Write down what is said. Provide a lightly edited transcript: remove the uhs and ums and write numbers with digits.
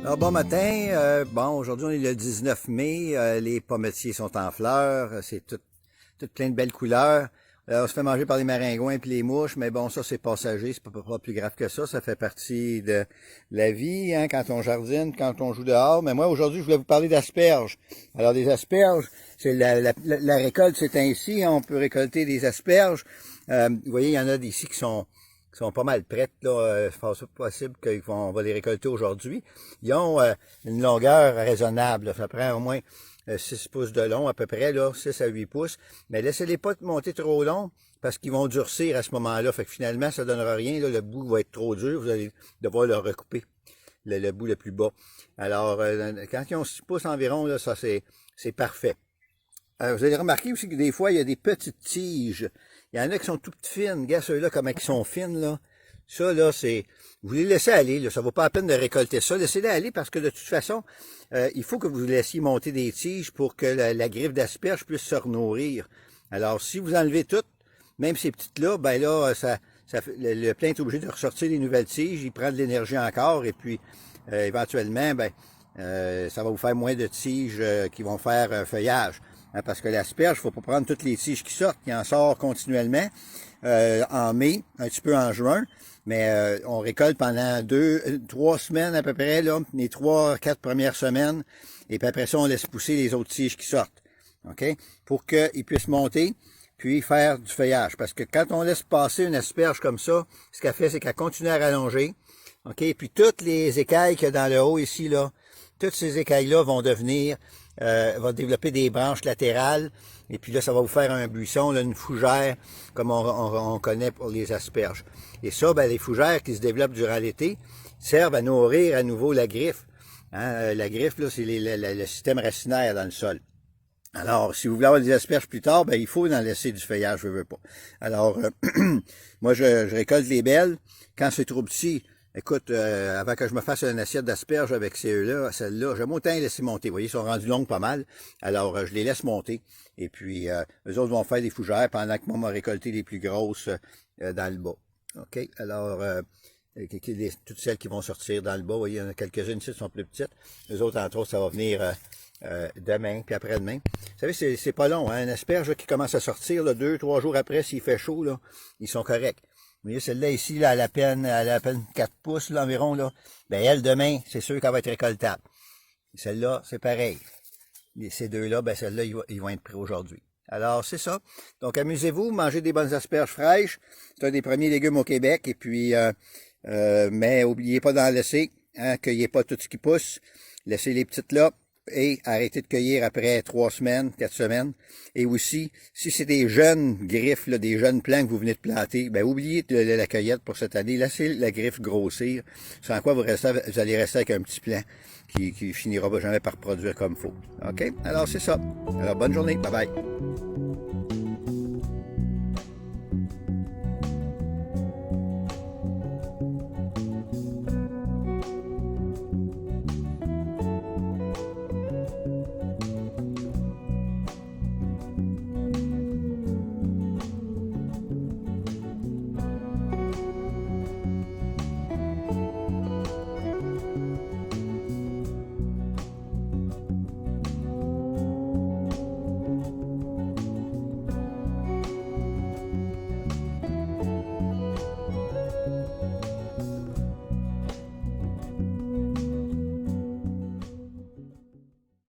Alors, bon matin. Aujourd'hui, on est le 19 mai. Les pommetiers sont en fleurs. C'est tout plein de belles couleurs. On se fait manger par les maringouins et les mouches, mais bon, ça, c'est passager. C'est pas plus grave que ça. Ça fait partie de la vie, hein, quand on jardine, quand on joue dehors. Mais moi, aujourd'hui, je voulais vous parler d'asperges. Alors, des asperges, c'est la récolte, c'est ainsi. On peut récolter des asperges. Vous voyez, il y en a d'ici qui sont pas mal prêtes, là. C'est possible qu'on va les récolter aujourd'hui. Ils ont une longueur raisonnable, là. Ça prend au moins 6 pouces de long, à peu près, là, 6 à 8 pouces. Mais laissez-les pas monter trop long, parce qu'ils vont durcir à ce moment-là. Fait que finalement, ça donnera rien, là. Le bout va être trop dur. Vous allez devoir le recouper, le bout le plus bas. Alors, quand ils ont 6 pouces environ, là, ça, c'est parfait. Vous allez remarquer aussi que des fois, il y a des petites tiges. Il y en a qui sont toutes fines. Regarde ceux-là, comment ils sont fines, là. Ça, là, c'est... Vous les laissez aller, là. Ça vaut pas la peine de récolter ça. Laissez-les aller parce que, de toute façon, il faut que vous laissiez monter des tiges pour que la griffe d'asperge puisse se renourrir. Alors, si vous enlevez toutes, même ces petites-là, ben là, le plein est obligé de ressortir des nouvelles tiges. Il prend de l'énergie encore et puis, éventuellement, ça va vous faire moins de tiges qui vont faire feuillage. Hein, parce que l'asperge, il ne faut pas prendre toutes les tiges qui sortent, qui en sortent continuellement en mai, un petit peu en juin, mais on récolte pendant 3 semaines à peu près, là, les 3-4 premières semaines, et puis après ça, on laisse pousser les autres tiges qui sortent, OK? Pour qu'ils puissent monter, puis faire du feuillage. Parce que quand on laisse passer une asperge comme ça, ce qu'elle fait, c'est qu'elle continue à rallonger, OK? Puis toutes les écailles qu'il y a dans le haut ici, là, toutes ces écailles-là vont vont développer des branches latérales, et puis là, ça va vous faire un buisson, là, une fougère, comme on connaît pour les asperges. Et ça, les fougères qui se développent durant l'été servent à nourrir à nouveau la griffe. Hein? La griffe, là, c'est le système racinaire dans le sol. Alors, si vous voulez avoir des asperges plus tard, il faut en laisser du feuillage, je veux pas. Alors, moi, je récolte les belles. Quand c'est trop petit, écoute, avant que je me fasse une assiette d'asperges avec celles-là, j'aime autant les laisser monter. Vous voyez, ils sont rendus longues pas mal. Alors, je les laisse monter. Et puis, eux autres vont faire des fougères pendant que moi, m'a récolté les plus grosses dans le bas. OK? Alors, toutes celles qui vont sortir dans le bas, vous voyez, il y en a quelques-unes ici qui sont plus petites. Les autres, entre autres, ça va venir demain, puis après-demain. Vous savez, c'est pas long, hein? Une asperge là, qui commence à sortir 2-3 jours après, s'il fait chaud, là, ils sont corrects. Vous voyez, celle-là ici, là, elle a à peine 4 pouces là, environ, là. Elle, demain, c'est sûr qu'elle va être récoltable. Celle-là, c'est pareil. Et ces deux-là, celles-là, ils vont être pris aujourd'hui. Alors, c'est ça. Donc, amusez-vous, mangez des bonnes asperges fraîches. C'est un des premiers légumes au Québec. Et puis, mais oubliez pas d'en laisser, hein, cueillez pas tout ce qui pousse. Laissez les petites là. Et arrêtez de cueillir après 3 semaines, 4 semaines. Et aussi, si c'est des jeunes griffes, là, des jeunes plants que vous venez de planter, oubliez la cueillette pour cette année. Laissez la griffe grossir. Sans quoi vous allez rester avec un petit plant qui finira jamais par produire comme il faut. OK? Alors, c'est ça. Alors, bonne journée. Bye bye.